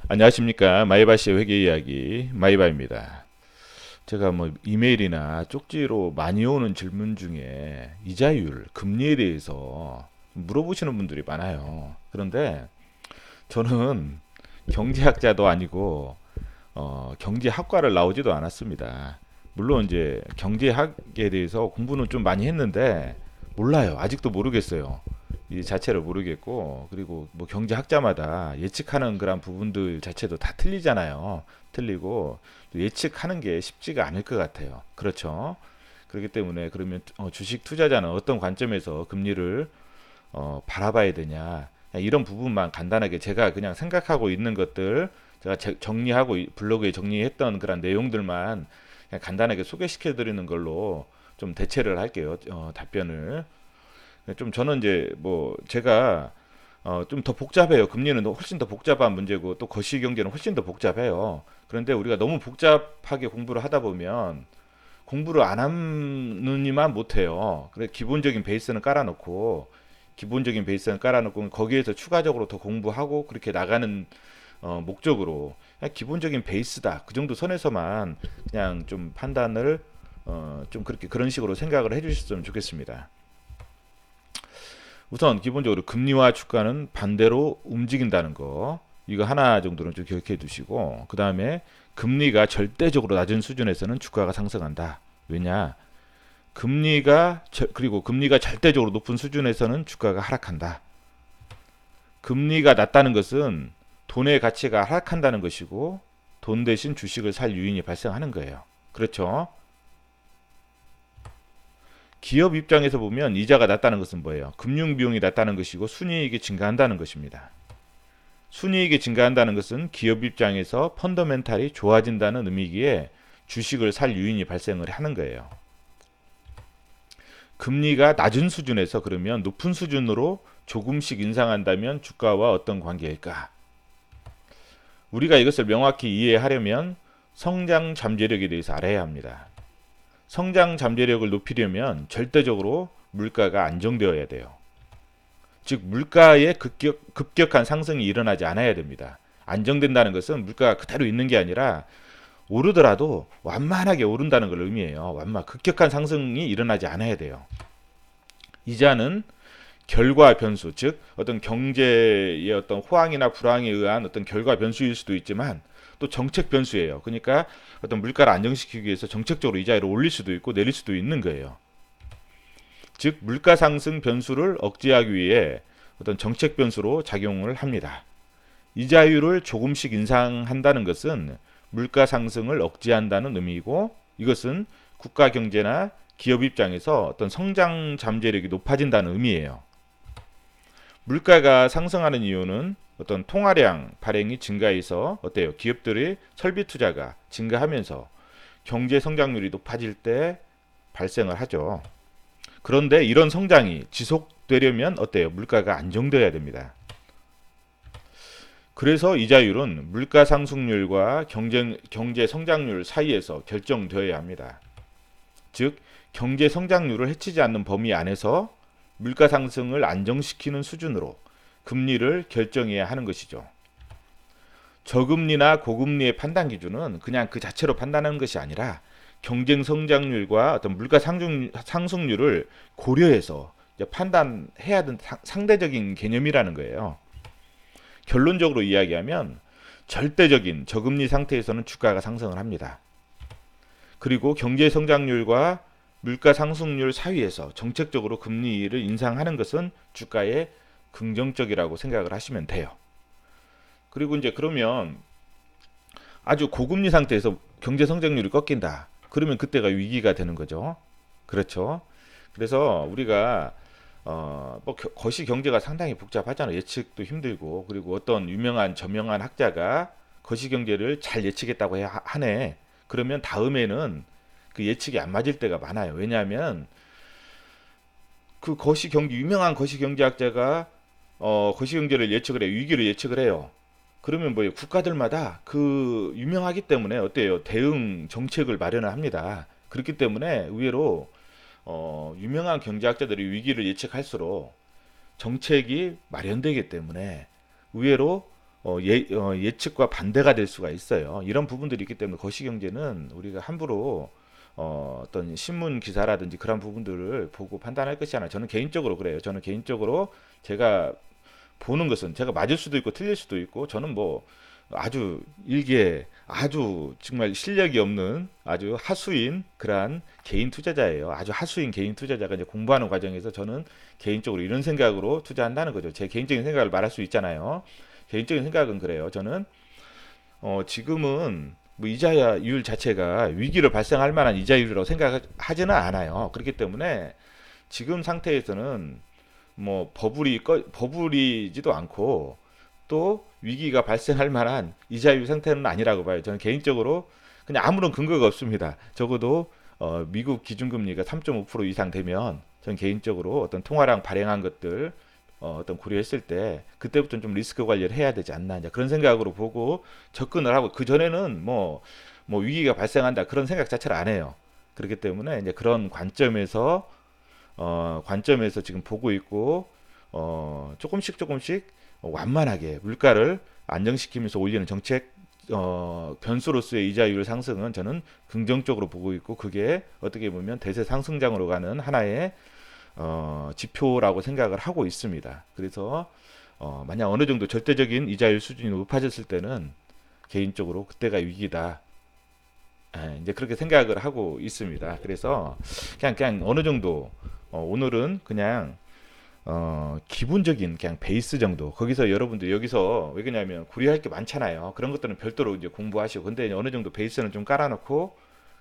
안녕하십니까. 마이바시의 회계 이야기 마이바입니다. 제가 뭐 이메일이나 쪽지로 많이 오는 질문 중에 이자율, 금리에 대해서 물어보시는 분들이 많아요. 그런데 저는 경제학자도 아니고 경제학과를 나오지도 않았습니다. 물론 이제 경제학에 대해서 공부는 좀 많이 했는데 몰라요. 아직도 모르겠어요. 이 자체를 모르겠고, 그리고 뭐 경제학자마다 예측하는 그런 부분들 자체도 다 틀리잖아요. 틀리고 또 예측하는 게 쉽지가 않을 것 같아요. 그렇죠? 그렇기 때문에 그러면 주식 투자자는 어떤 관점에서 금리를 바라봐야 되냐, 이런 부분만 간단하게 제가 그냥 생각하고 있는 것들, 제가 정리하고 블로그에 정리했던 그런 내용들만 그냥 간단하게 소개시켜 드리는 걸로 좀 대체를 할게요. 답변을. 좀 저는 이제 뭐 제가 좀 더 복잡해요. 금리는 훨씬 더 복잡한 문제고 또 거시 경제는 훨씬 더 복잡해요. 그런데 우리가 너무 복잡하게 공부를 하다 보면 공부를 안 하느니만 못해요. 그래 기본적인 베이스는 깔아놓고 거기에서 추가적으로 더 공부하고 그렇게 나가는 목적으로 그냥 기본적인 베이스다. 그 정도 선에서만 그냥 좀 판단을 좀 그렇게 그런 식으로 생각을 해주셨으면 좋겠습니다. 우선 기본적으로 금리와 주가는 반대로 움직인다는 거, 이거 하나 정도는 좀 기억해 두시고, 그 다음에 금리가 절대적으로 낮은 수준에서는 주가가 상승한다. 왜냐? 그리고 금리가 절대적으로 높은 수준에서는 주가가 하락한다. 금리가 낮다는 것은 돈의 가치가 하락한다는 것이고, 돈 대신 주식을 살 유인이 발생하는 거예요. 그렇죠? 기업 입장에서 보면 이자가 낮다는 것은 뭐예요? 금융 비용이 낮다는 것이고 순이익이 증가한다는 것입니다. 순이익이 증가한다는 것은 기업 입장에서 펀더멘탈이 좋아진다는 의미기에 주식을 살 유인이 발생을 하는 거예요. 금리가 낮은 수준에서 그러면 높은 수준으로 조금씩 인상한다면 주가와 어떤 관계일까? 우리가 이것을 명확히 이해하려면 성장 잠재력에 대해서 알아야 합니다. 성장 잠재력을 높이려면 절대적으로 물가가 안정되어야 돼요. 즉 물가의 급격한 상승이 일어나지 않아야 됩니다. 안정된다는 것은 물가가 그대로 있는 게 아니라 오르더라도 완만하게 오른다는 걸 의미해요. 급격한 상승이 일어나지 않아야 돼요. 이자는 결과 변수, 즉 어떤 경제의 어떤 호황이나 불황에 의한 어떤 결과 변수일 수도 있지만 또 정책 변수예요. 그러니까 어떤 물가를 안정시키기 위해서 정책적으로 이자율을 올릴 수도 있고 내릴 수도 있는 거예요. 즉 물가 상승 변수를 억제하기 위해 어떤 정책 변수로 작용을 합니다. 이자율을 조금씩 인상한다는 것은 물가 상승을 억제한다는 의미이고, 이것은 국가 경제나 기업 입장에서 어떤 성장 잠재력이 높아진다는 의미예요. 물가가 상승하는 이유는 어떤 통화량 발행이 증가해서 어때요? 기업들의 설비 투자가 증가하면서 경제 성장률이 높아질 때 발생을 하죠. 그런데 이런 성장이 지속되려면 어때요? 물가가 안정되어야 됩니다. 그래서 이자율은 물가 상승률과 경제 성장률 사이에서 결정되어야 합니다. 즉, 경제 성장률을 해치지 않는 범위 안에서 물가 상승을 안정시키는 수준으로 금리를 결정해야 하는 것이죠. 저금리나 고금리의 판단 기준은 그냥 그 자체로 판단하는 것이 아니라 경쟁 성장률과 어떤 물가 상승률을 고려해서 판단해야 하는 상대적인 개념이라는 거예요. 결론적으로 이야기하면 절대적인 저금리 상태에서는 주가가 상승을 합니다. 그리고 경제 성장률과 물가 상승률 사이에서 정책적으로 금리를 인상하는 것은 주가에 긍정적이라고 생각을 하시면 돼요. 그리고 이제 그러면 아주 고금리 상태에서 경제 성장률이 꺾인다. 그러면 그때가 위기가 되는 거죠. 그렇죠. 그래서 우리가 뭐 거시 경제가 상당히 복잡하잖아요. 예측도 힘들고, 그리고 어떤 유명한 저명한 학자가 거시 경제를 잘 예측했다고 하네. 그러면 다음에는 그 예측이 안 맞을 때가 많아요. 왜냐하면 그 유명한 거시 경제학자가 거시 경제를 예측을 해요. 위기를 예측을 해요. 그러면 뭐예요? 국가들마다 그 유명하기 때문에 어때요? 대응 정책을 마련을 합니다. 그렇기 때문에 의외로 유명한 경제학자들이 위기를 예측할수록 정책이 마련되기 때문에 의외로 예측과 반대가 될 수가 있어요. 이런 부분들이 있기 때문에 거시경제는 우리가 함부로 어떤 신문 기사라든지 그런 부분들을 보고 판단할 것이 아니라 저는 개인적으로 그래요. 저는 개인적으로 제가 보는 것은 제가 맞을 수도 있고 틀릴 수도 있고 저는 뭐 아주 일개 아주 정말 실력이 없는 아주 하수인 그러한 개인 투자자예요. 아주 하수인 개인 투자자가 이제 공부하는 과정에서 저는 개인적으로 이런 생각으로 투자한다는 거죠. 제 개인적인 생각을 말할 수 있잖아요. 개인적인 생각은 그래요. 저는 지금은 뭐 이자율 자체가 위기를 발생할 만한 이자율이라고 생각하지는 않아요. 그렇기 때문에 지금 상태에서는 뭐 버블이지도 않고 또 위기가 발생할 만한 이자율 상태는 아니라고 봐요. 저는 개인적으로 그냥 아무런 근거가 없습니다. 적어도 미국 기준금리가 3.5% 이상 되면 저는 개인적으로 어떤 통화량 발행한 것들 어떤 고려했을 때 그때부터는 좀 리스크 관리를 해야 되지 않나 이제 그런 생각으로 보고 접근을 하고 그 전에는 뭐 위기가 발생한다 그런 생각 자체를 안 해요. 그렇기 때문에 이제 그런 관점에서 지금 보고 있고 조금씩 완만하게 물가를 안정시키면서 올리는 정책 변수로서의 이자율 상승은 저는 긍정적으로 보고 있고 그게 어떻게 보면 대세 상승장으로 가는 하나의 지표라고 생각을 하고 있습니다. 그래서 만약 어느 정도 절대적인 이자율 수준이 높아졌을 때는 개인적으로 그때가 위기다. 이제 그렇게 생각을 하고 있습니다. 그래서 그냥 어느 정도 오늘은 그냥 기본적인 그냥 베이스 정도 거기서 여러분들 여기서 왜 그러냐면 구리할 게 많잖아요. 그런 것들은 별도로 이제 공부하시고 근데 어느 정도 베이스는 좀 깔아놓고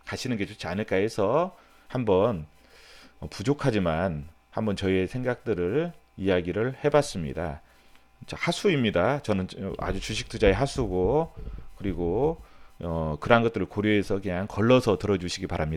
가시는 게 좋지 않을까 해서 한번 부족하지만 한번 저희의 생각들을 이야기를 해봤습니다. 하수입니다. 저는 아주 주식 투자의 하수고 그리고 그러한 것들을 고려해서 그냥 걸러서 들어주시기 바랍니다.